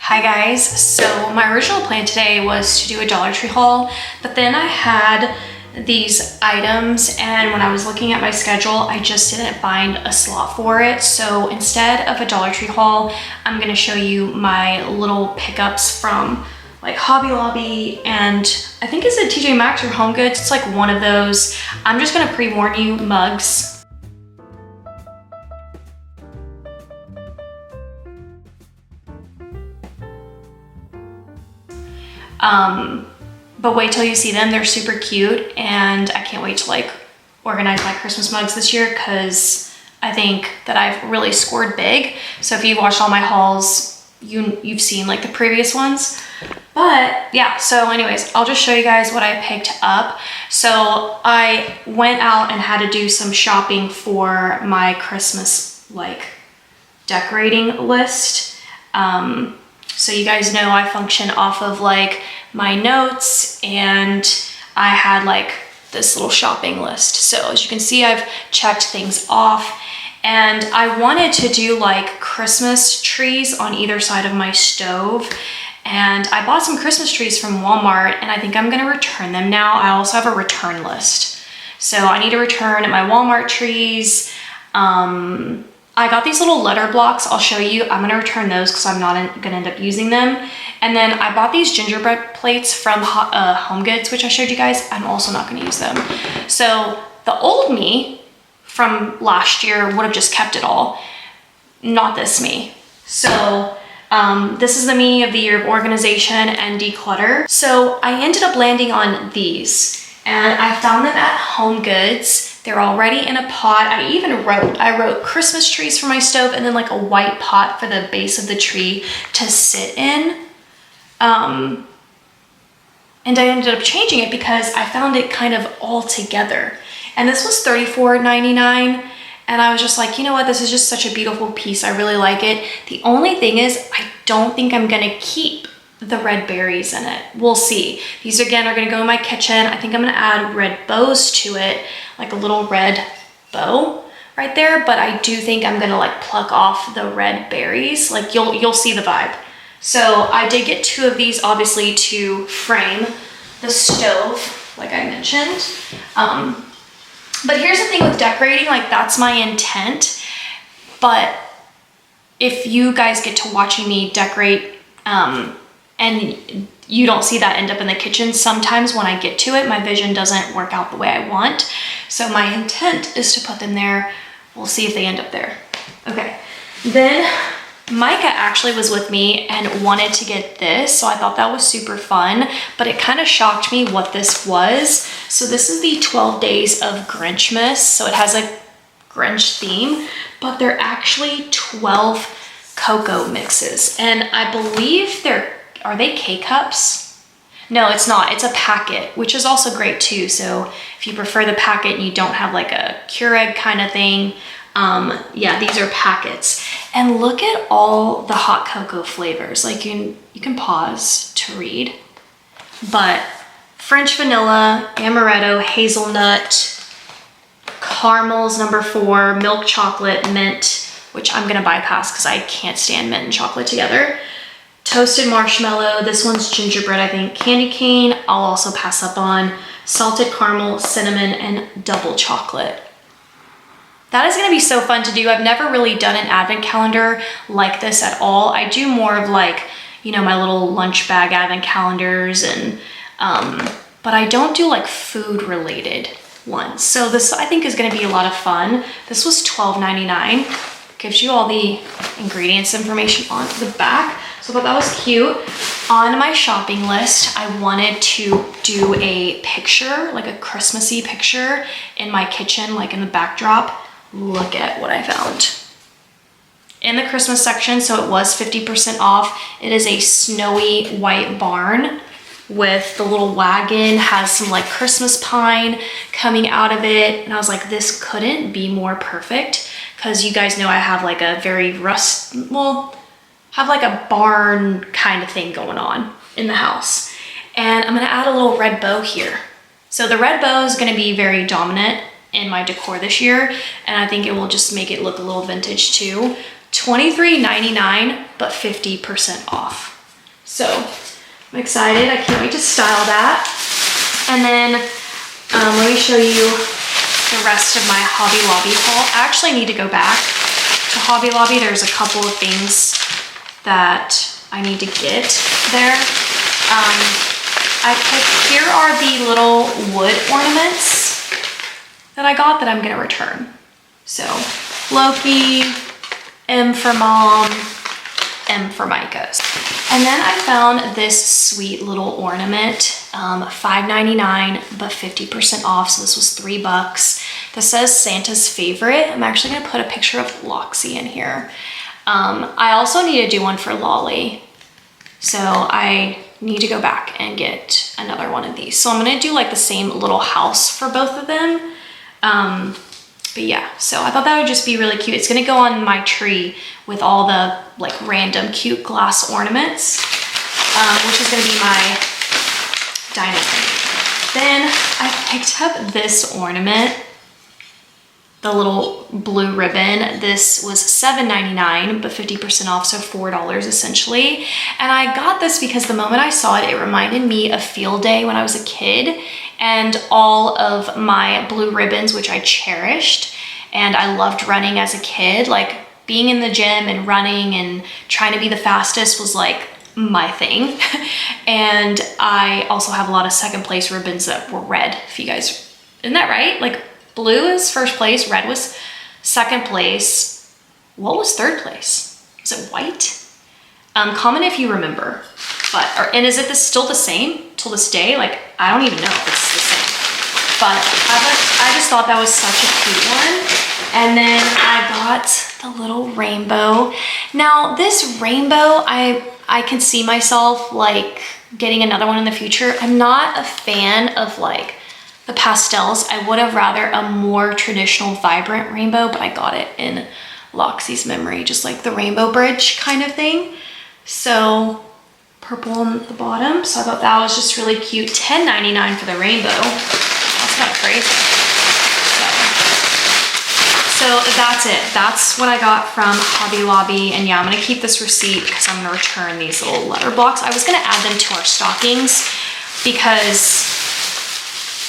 Hi guys, so my original plan today was to do a Dollar Tree haul, but then I had these items and when I was looking at my schedule, I just didn't find a slot for it. So instead of a Dollar Tree haul, I'm gonna show you my little pickups from like Hobby Lobby and I think is it TJ Maxx or HomeGoods? It's like one of those. I'm just gonna pre-warn you, mugs. But wait till you see them. They're super cute and I can't wait to like organize my Christmas mugs this year because I think that I've really scored big. So if you've watched all my hauls, you've seen like the previous ones. But yeah, so anyways, I'll just show you guys what I picked up. So I went out and had to do some shopping for my Christmas like decorating list. So you guys know I function off of like my notes and I had like this little shopping list. So as you can see, I've checked things off and I wanted to do like Christmas trees on either side of my stove. And I bought some Christmas trees from Walmart and I think I'm gonna return them now. I also have a return list. So I need to return my Walmart trees. I got these little letter blocks. I'll show you. I'm gonna return those because I'm not gonna end up using them. And then I bought these gingerbread plates from HomeGoods, which I showed you guys. I'm also not gonna use them. So the old me from last year would have just kept it all, not this me. So this is the me of the year of organization and declutter. So I ended up landing on these and I found them at HomeGoods. They're already in a pot. I wrote Christmas trees for my stove and then like a white pot for the base of the tree to sit in. And I ended up changing it because I found it kind of all together. And this was $34.99. And I was just like, you know what? This is just such a beautiful piece. I really like it. The only thing is I don't think I'm gonna keep the red berries in it. We'll see. These again are gonna go in my kitchen. I think I'm gonna add red bows to it, like a little red bow right there. But I do think I'm gonna like pluck off the red berries. Like you'll see the vibe. So I did get two of these obviously to frame the stove, like I mentioned. But here's the thing with decorating, like that's my intent. But if you guys get to watching me decorate, and you don't see that end up in the kitchen, sometimes when I get to it, my vision doesn't work out the way I want. So my intent is to put them there. We'll see if they end up there. Okay, then Micah actually was with me and wanted to get this, so I thought that was super fun, but it kind of shocked me what this was. So this is the 12 Days of Grinchmas, so it has a Grinch theme, but they're actually 12 cocoa mixes, and I believe are they K-cups? No, it's not. It's a packet, which is also great too. So if you prefer the packet and you don't have like a Keurig kind of thing, yeah, these are packets. And look at all the hot cocoa flavors. Like you can pause to read, but French vanilla, amaretto, hazelnut, caramels #4, milk chocolate, mint, which I'm gonna bypass because I can't stand mint and chocolate together. Toasted marshmallow, this one's gingerbread, I think. Candy cane, I'll also pass up on. Salted caramel, cinnamon, and double chocolate. That is gonna be so fun to do. I've never really done an advent calendar like this at all. I do more of like, you know, my little lunch bag advent calendars and, but I don't do like food related ones. So this I think is gonna be a lot of fun. This was $12.99. Gives you all the ingredients information on the back. So I thought that was cute. On my shopping list, I wanted to do a picture, like a Christmassy picture in my kitchen, like in the backdrop. Look at what I found. In the Christmas section, so it was 50% off. It is a snowy white barn with the little wagon, has some like Christmas pine coming out of it. And I was like, this couldn't be more perfect. Because you guys know I have like a very have like a barn kind of thing going on in the house. And I'm gonna add a little red bow here. So the red bow is gonna be very dominant in my decor this year. And I think it will just make it look a little vintage too. $23.99, but 50% off. So I'm excited. I can't wait to style that. And then let me show you the rest of my Hobby Lobby haul. I actually need to go back to Hobby Lobby. There's a couple of things that I need to get there. Here are the little wood ornaments that I got that I'm gonna return. So Loki, M for Mom, M for Micah's. And then I found this sweet little ornament, $5.99, but 50% off, so this was $3. This says Santa's favorite. I'm actually gonna put a picture of Loxie in here. I also need to do one for Lolly, so I need to go back and get another one of these. So I'm gonna do like the same little house for both of them. But yeah, so I thought that would just be really cute. It's gonna go on my tree with all the like random cute glass ornaments, which is gonna be my dining room. Then I picked up this ornament, the little blue ribbon. This was $7.99, but 50% off, so $4 essentially. And I got this because the moment I saw it, it reminded me of field day when I was a kid, and all of my blue ribbons, which I cherished. And I loved running as a kid. Like being in the gym and running and trying to be the fastest was like my thing. And I also have a lot of second place ribbons that were red, if you guys, isn't that right? Like blue is first place, red was second place. What was third place? Was it white? Comment if you remember. And is it still the same till this day? Like, I don't even know if it's the same. But I just thought that was such a cute one. And then I got the little rainbow. Now this rainbow, I can see myself like getting another one in the future. I'm not a fan of like the pastels. I would have rather a more traditional vibrant rainbow, but I got it in Loxie's memory, just like the rainbow bridge kind of thing. So purple on the bottom. So I thought that was just really cute. $10.99 for the rainbow. That's kind of crazy. So that's it. That's what I got from Hobby Lobby. And yeah, I'm gonna keep this receipt because I'm gonna return these little letter blocks. I was gonna add them to our stockings because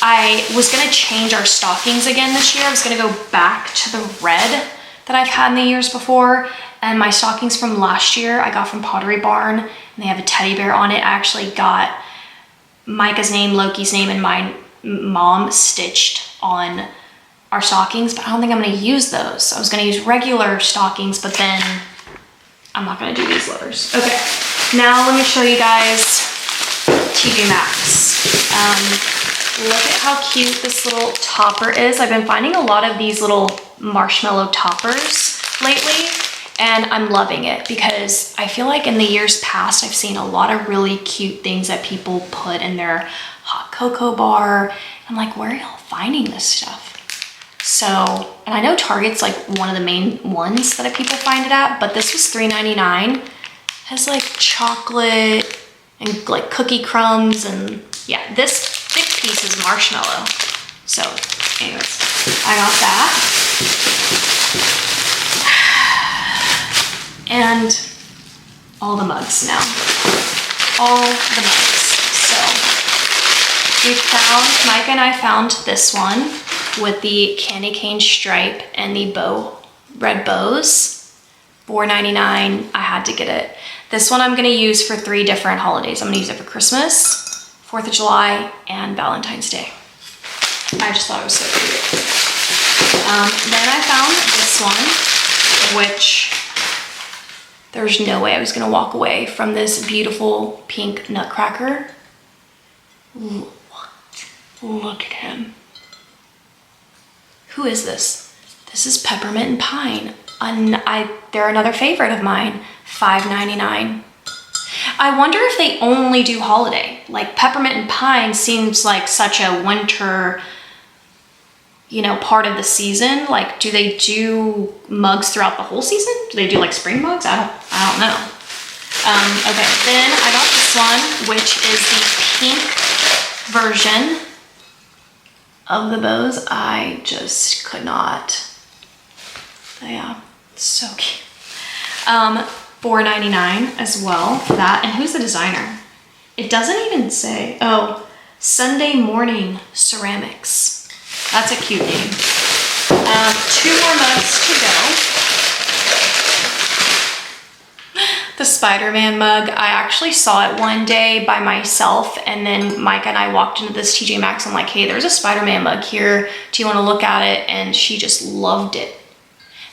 I was gonna change our stockings again this year. I was gonna go back to the red that I've had in the years before. And my stockings from last year, I got from Pottery Barn, and they have a teddy bear on it. I actually got Micah's name, Loki's name, and my mom stitched on our stockings, but I don't think I'm gonna use those. I was gonna use regular stockings, but then I'm not gonna do these letters. Okay, now let me show you guys TJ Maxx. Look at how cute this little topper is. I've been finding a lot of these little marshmallow toppers lately, and I'm loving it because I feel like in the years past, I've seen a lot of really cute things that people put in their hot cocoa bar. I'm like, where are y'all finding this stuff? So, and I know Target's like one of the main ones that people find it at, but this was $3.99. Has like chocolate and like cookie crumbs, and yeah, this thick piece is marshmallow. So anyways, I got that. And all the mugs now. All the mugs. So Micah and I found this one with the candy cane stripe and the red bows. $4.99, I had to get it. This one I'm gonna use for 3 different holidays. I'm gonna use it for Christmas, 4th of July, and Valentine's Day. I just thought it was so cute. Then I found this one, which there's no way I was gonna walk away from this beautiful pink nutcracker. Look at him. Who is this? This is Peppermint and Pine. They're another favorite of mine, $5.99. I wonder if they only do holiday. Like Peppermint and Pine seems like such a winter, you know, part of the season. Like, do they do mugs throughout the whole season? Do they do like spring mugs? I don't know. Okay, then I got this one, which is the pink version of the bows. I just could not. Yeah, so cute. $4.99 as well for that. And who's the designer? It doesn't even say. Oh, Sunday Morning Ceramics. That's a cute name. 2 more mugs to go. The Spider-Man mug, I actually saw it one day by myself, and then Micah and I walked into this TJ Maxx. I'm like, hey, there's a Spider-Man mug here. Do you want to look at it? And she just loved it.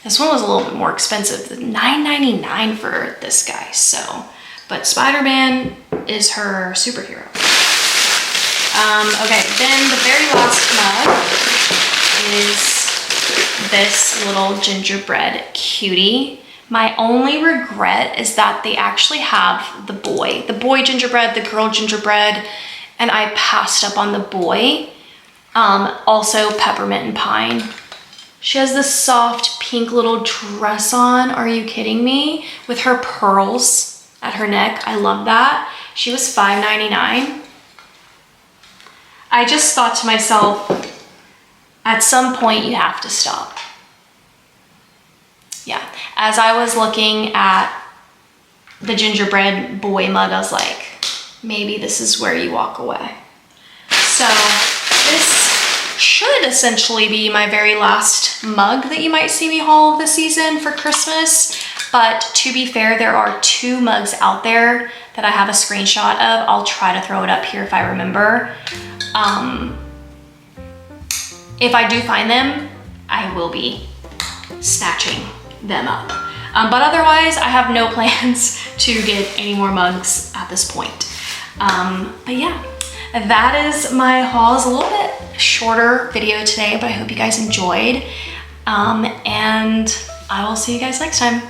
This one was a little bit more expensive, $9.99 for this guy. So, but Spider-Man is her superhero. Okay, then the very last mug is this little gingerbread cutie. My only regret is that they actually have the boy gingerbread, the girl gingerbread, and I passed up on the boy. Also peppermint and pine. She has this soft pink little dress on. Are you kidding me? With her pearls at her neck. I love that. She was $5.99. I just thought to myself, at some point you have to stop. Yeah, as I was looking at the gingerbread boy mug, I was like, maybe this is where you walk away. So this should essentially be my very last mug that you might see me haul this season for Christmas. But to be fair, there are 2 mugs out there that I have a screenshot of. I'll try to throw it up here if I remember. If I do find them, I will be snatching them up. But otherwise, I have no plans to get any more mugs at this point. But yeah, that is my haul. It's a little bit shorter video today, but I hope you guys enjoyed. And I will see you guys next time.